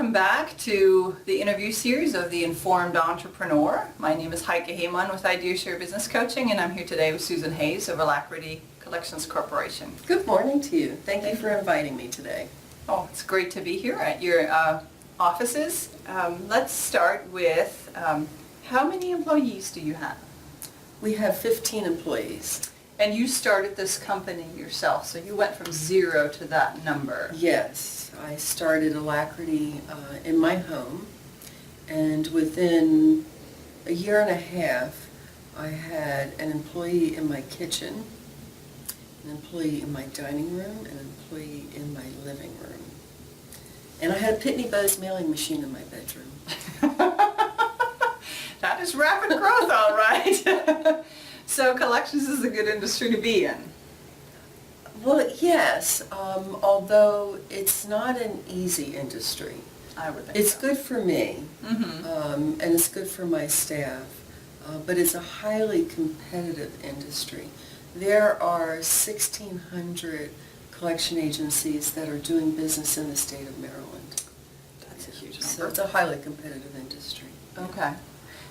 welcome back to the interview series of The Informed Entrepreneur. My name is Heike Heyman with IdeaShare Business Coaching, and I'm here today with Susan Hayes of Alacrity Collections Corporation. Good morning to you. Thank you for inviting me today. Oh, it's great to be here at your offices. Let's start with how many employees do you have? We have 15 employees. And you started this company yourself, so you went from zero to that number. Yes, I started Alacrity in my home, and within a year and a half, I had an employee in my kitchen, an employee in my dining room, and an employee in my living room. And I had a Pitney Bowes mailing machine in my bedroom. That is rapid growth, all right. So collections is a good industry to be in. Well, yes, although it's not an easy industry. I would think It's so. good for me, Mm-hmm. and it's good for my staff, but it's a highly competitive industry. There are 1,600 collection agencies that are doing business in the state of Maryland. That's a huge So number. it's a highly competitive industry. Okay.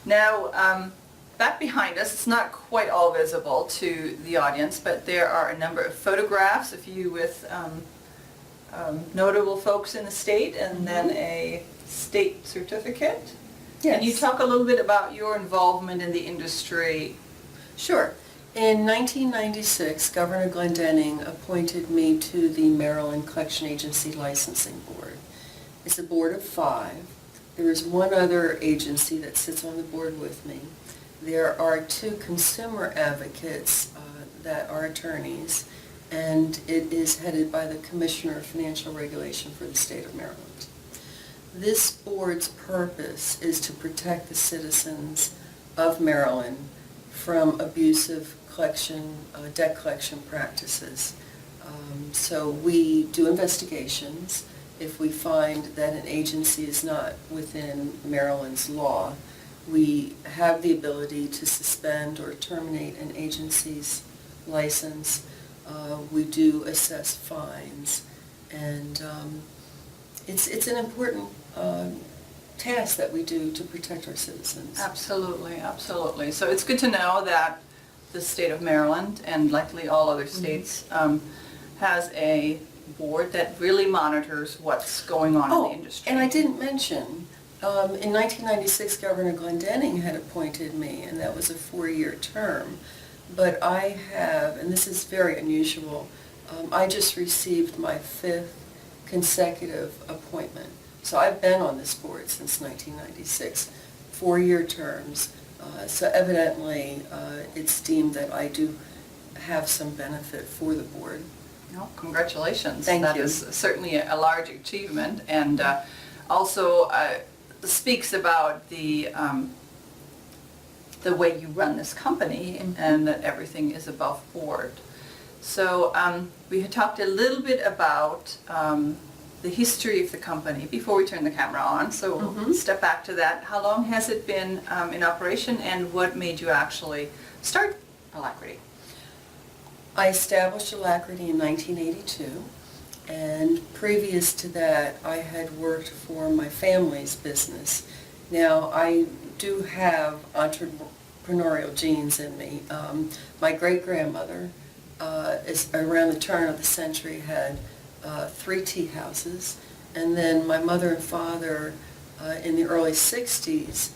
Now, back behind us, it's not quite all visible to the audience, but there are a number of photographs of you with notable folks in the state, and then a state certificate. Yes. Can you talk a little bit about your involvement in the industry? Sure. In 1996, Governor Glendening appointed me to the Maryland Collection Agency Licensing Board. It's a board of 5. There is one other agency that sits on the board with me. There are 2 consumer advocates that are attorneys, and it is headed by the Commissioner of Financial Regulation for the state of Maryland. This board's purpose is to protect the citizens of Maryland from abusive debt collection practices. So we do investigations. If we find that an agency is not within Maryland's law, we have the ability to suspend or terminate an agency's license. We do assess fines, and it's an important task that we do to protect our citizens. Absolutely, absolutely. So it's good to know that the state of Maryland, and likely all other states, has a board that really monitors what's going on in the industry. And I didn't mention, in 1996, Governor Glendening had appointed me, and that was a 4-year term. But I have, and this is very unusual, I just received my 5th consecutive appointment. So I've been on this board since 1996, 4-year terms. So evidently, it's deemed that I do have some benefit for the board. Well, congratulations. Thank That you. is certainly a large achievement, and also speaks about the way you run this company, and that everything is above board. So we had talked a little bit about the history of the company before we turn the camera on, so step back to that. How long has it been in operation, and what made you actually start Alacrity? I established Alacrity in 1982, and previous to that I had worked for my family's business. Now, I do have entrepreneurial genes in me. My great-grandmother, around the turn of the century, had 3 tea houses, and then my mother and father in the early 60s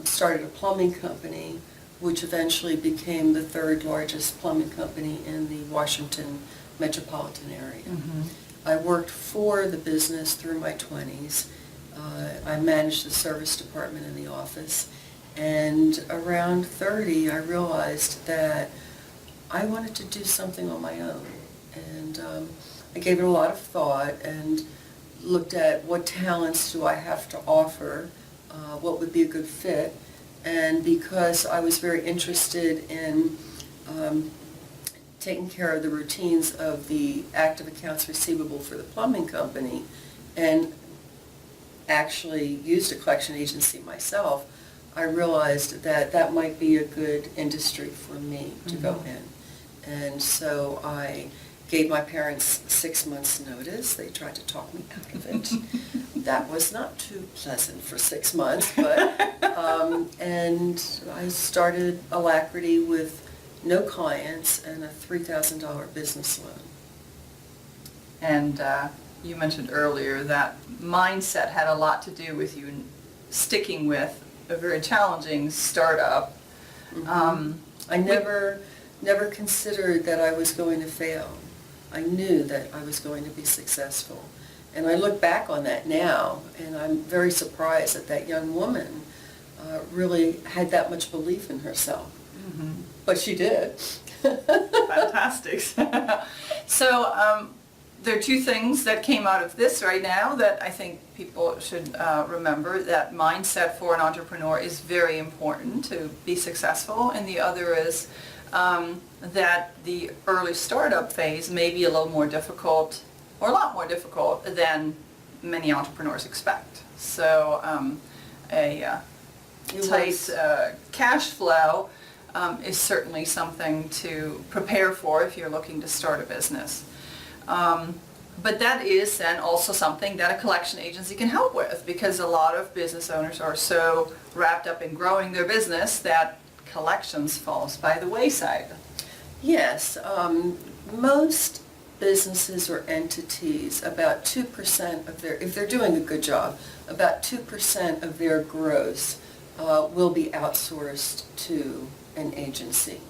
started a plumbing company, which eventually became the 3rd largest plumbing company in the Washington metropolitan area. I worked for the business through my 20s. I managed the service department in the office, and around 30 I realized that I wanted to do something on my own. And I gave it a lot of thought and looked at what talents do I have to offer, what would be a good fit. And because I was very interested in taking care of the routines of the active accounts receivable for the plumbing company, and actually used a collection agency myself, I realized that that might be a good industry for me to go in. And so I gave my parents 6 months' notice. They tried to talk me out of it. That was not too pleasant for 6 months, but, and I started Alacrity with no clients and a $3,000 business loan. And you mentioned earlier that mindset had a lot to do with you sticking with a very challenging startup. Mm-hmm. I never considered that I was going to fail. I knew that I was going to be successful. And I look back on that now, and I'm very surprised that that young woman really had that much belief in herself. Mm-hmm. But she did. Fantastic. So there are two things that came out of this right now that I think people should remember. That mindset for an entrepreneur is very important to be successful, and the other is that the early startup phase may be a little more difficult, or a lot more difficult than many entrepreneurs expect. So a tight cash flow is certainly something to prepare for if you're looking to start a business. But that is then also something that a collection agency can help with, because a lot of business owners are so wrapped up in growing their business that collections falls by the wayside. Yes, most businesses or entities, about 2% of their, if they're doing a good job, about 2% of their gross will be outsourced to an agency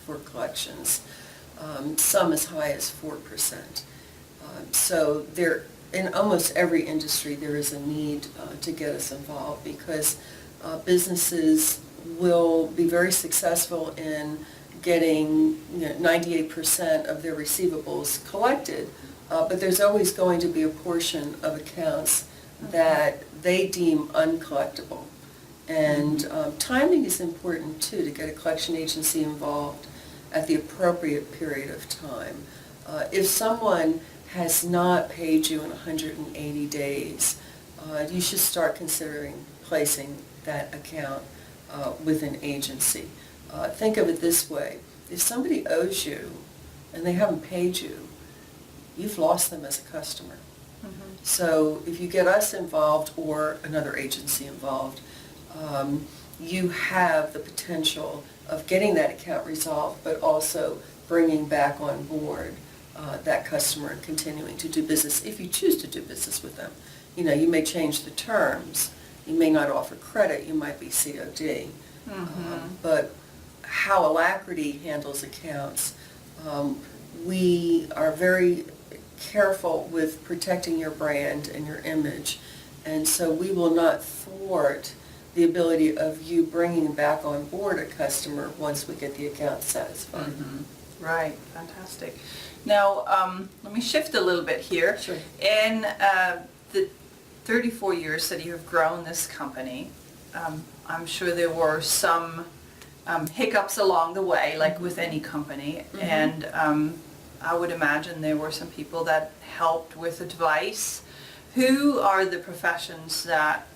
for collections. Some as high as 4%. So there, in almost every industry, there is a need to get us involved, because businesses will be very successful in getting 98% of their receivables collected, but there's always going to be a portion of accounts that they deem uncollectible. And timing is important too, to get a collection agency involved at the appropriate period of time. If someone has not paid you in 180 days, you should start considering placing that account with an agency. Think of it this way: if somebody owes you and they haven't paid you, you've lost them as a customer. Mm-hmm. So if you get us involved or another agency involved, you have the potential of getting that account resolved, but also bringing back on board that customer and continuing to do business if you choose to do business with them. You may change the terms. You may not offer credit. You might be COD. Mm-hmm. But how Alacrity handles accounts, we are very careful with protecting your brand and your image, and so we will not thwart the ability of you bringing back on board a customer once we get the account satisfied. Mm-hmm. Right, fantastic. Now, let me shift a little bit here. Sure. In the 34 years that you have grown this company, I'm sure there were some hiccups along the way, like with any company, mm-hmm. and I would imagine there were some people that helped with advice. Who are the professions that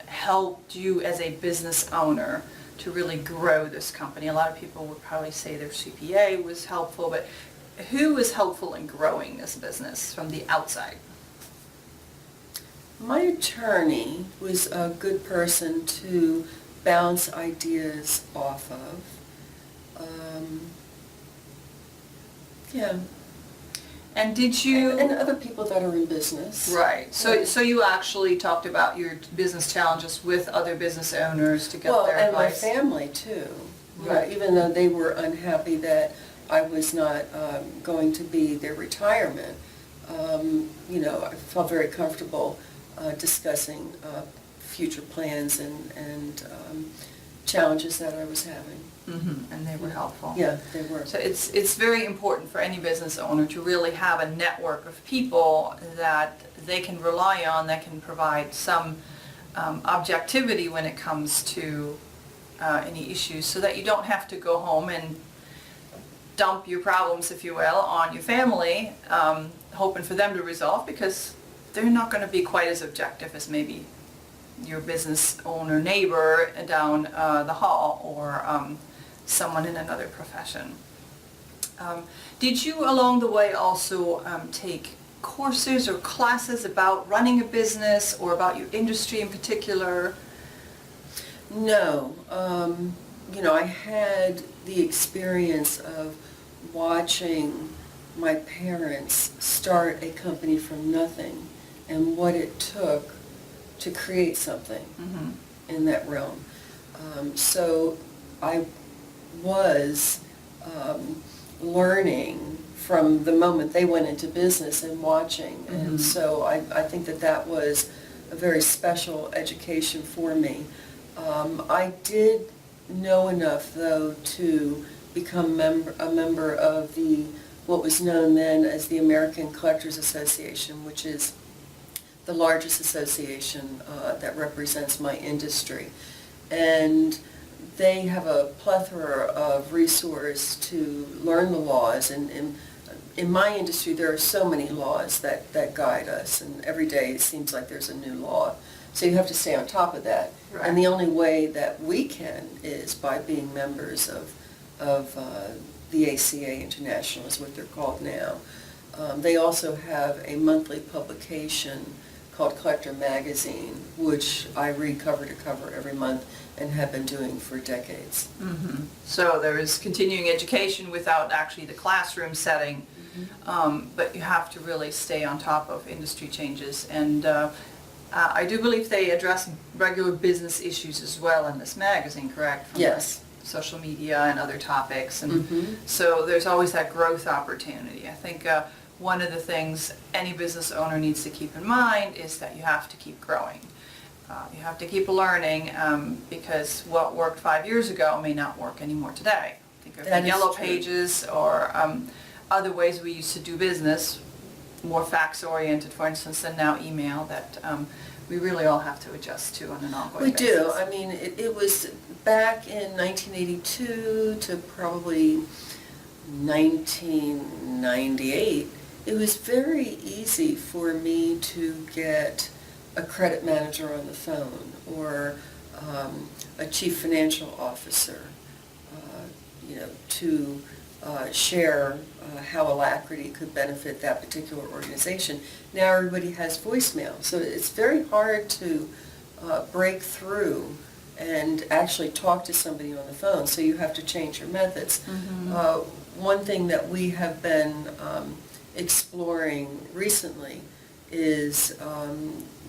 helped you as a business owner to really grow this company? A lot of people would probably say their CPA was helpful, but who was helpful in growing this business from the outside? My attorney was a good person to bounce ideas off of. Yeah. And did you... And other people that are in business. Right. So you actually talked about your business challenges with other business owners to get their advice? Well, and my family too. Right. Even though they were unhappy that I was not going to be their retirement, I felt very comfortable discussing future plans and challenges that I was having. Mm-hmm. And they were helpful. Yeah, they were. So it's very important for any business owner to really have a network of people that they can rely on, that can provide some objectivity when it comes to any issues, so that you don't have to go home and dump your problems, if you will, on your family, hoping for them to resolve, because they're not going to be quite as objective as maybe your business owner neighbor down the hall, or someone in another profession. Did you along the way also take courses or classes about running a business or about your industry in particular? No. I had the experience of watching my parents start a company from nothing and what it took to create something in that realm. So I was learning from the moment they went into business and watching. And so I think that was a very special education for me. I did know enough, though, to become a member of what was known then as the American Collectors Association, which is the largest association that represents my industry. And they have a plethora of resources to learn the laws. And in my industry, there are so many laws that guide us, and every day it seems like there's a new law. So you have to stay on top of that. Right. And the only way that we can is by being members of the ACA International, is what they're called now. They also have a monthly publication called Collector Magazine, which I read cover to cover every month and have been doing for decades. So there is continuing education without actually the classroom setting, but you have to really stay on top of industry changes. And I do believe they address regular business issues as well in this magazine, correct? From Yes. social media and other topics. And so there's always that growth opportunity. I think one of the things any business owner needs to keep in mind is that you have to keep growing. You have to keep learning because what worked 5 years ago may not work anymore today. Think of the yellow pages or other ways we used to do business, more fax-oriented, for instance, and now email, that we really all have to adjust to on an ongoing basis. We do. I mean, it was back in 1982 to probably 1998. It was very easy for me to get a credit manager on the phone or a chief financial officer, to share how Alacrity could benefit that particular organization. Now everybody has voicemail, so it's very hard to break through and actually talk to somebody on the phone, so you have to change your methods. One thing that we have been exploring recently is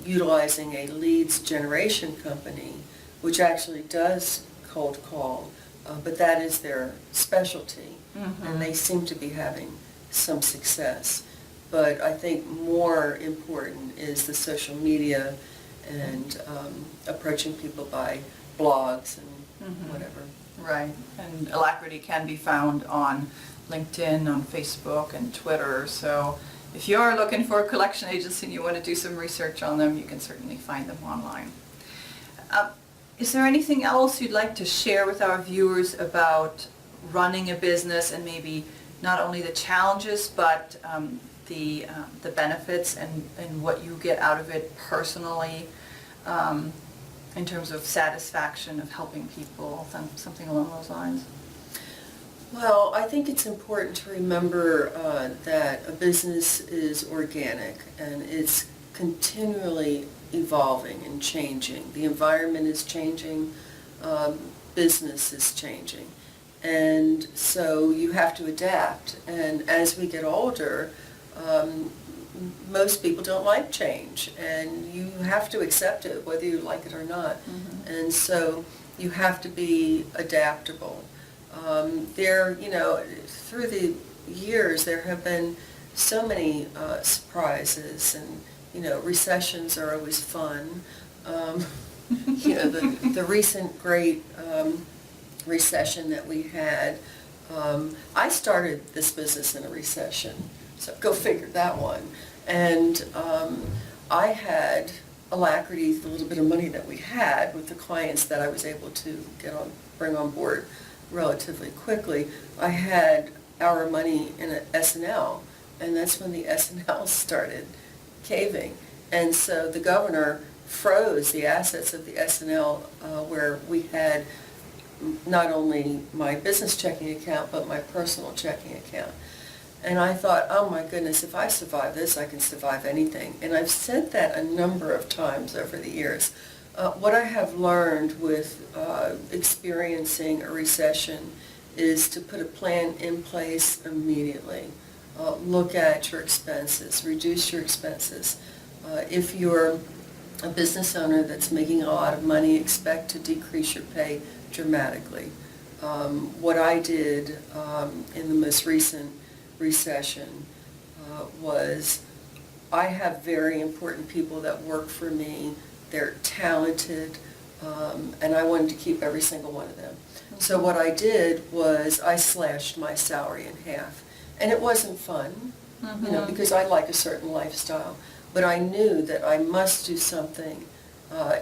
utilizing a leads generation company, which actually does cold call, but that is their specialty, and they seem to be having some success. But I think more important is the social media and approaching people by blogs and whatever. Right, and Alacrity can be found on LinkedIn, on Facebook, and Twitter. So if you are looking for a collection agency and you want to do some research on them, you can certainly find them online. Is there anything else you'd like to share with our viewers about running a business, and maybe not only the challenges, but the benefits and what you get out of it personally, in terms of satisfaction of helping people, something along those lines? Well, I think it's important to remember that a business is organic and it's continually evolving and changing. The environment is changing, business is changing. And so you have to adapt. And as we get older, most people don't like change, and you have to accept it whether you like it or not. And so you have to be adaptable. Through the years there have been so many surprises, and recessions are always fun. The recent great recession that we had, I started this business in a recession, so go figure that one. And I had Alacrity, the little bit of money that we had with the clients that I was able to bring on board relatively quickly. I had our money in an S&L, and that's when the S&L started caving. And so the governor froze the assets of the S&L, where we had not only my business checking account, but my personal checking account. And I thought, oh my goodness, if I survive this, I can survive anything. And I've said that a number of times over the years. What I have learned with experiencing a recession is to put a plan in place immediately. Look at your expenses, reduce your expenses. If you're a business owner that's making a lot of money, expect to decrease your pay dramatically. What I did in the most recent recession was I have very important people that work for me. They're talented, and I wanted to keep every single one of them. So what I did was I slashed my salary in half. And it wasn't fun, you know, because I like a certain lifestyle. But I knew that I must do something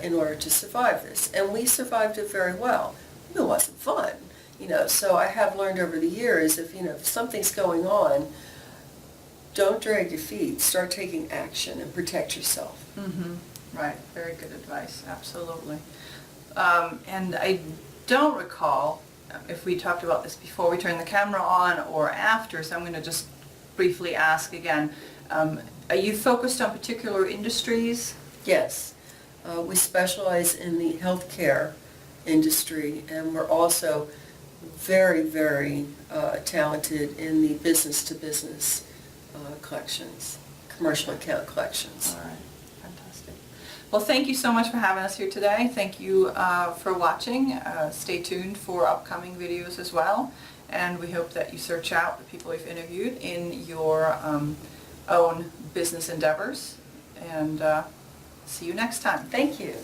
in order to survive this. And we survived it very well. It wasn't fun, you know. So I have learned over the years, if something's going on, don't drag your feet. Start taking action and protect yourself. Right, very good advice, absolutely. And I don't recall if we talked about this before we turned the camera on or after, so I'm going to just briefly ask again. Are you focused on particular industries? Yes. We specialize in the healthcare industry, and we're also very, very talented in the business-to-business collections, commercial account collections. All right, fantastic. Well, thank you so much for having us here today. Thank you for watching. Stay tuned for upcoming videos as well, and we hope that you search out the people we've interviewed in your own business endeavors, and see you next time. Thank you.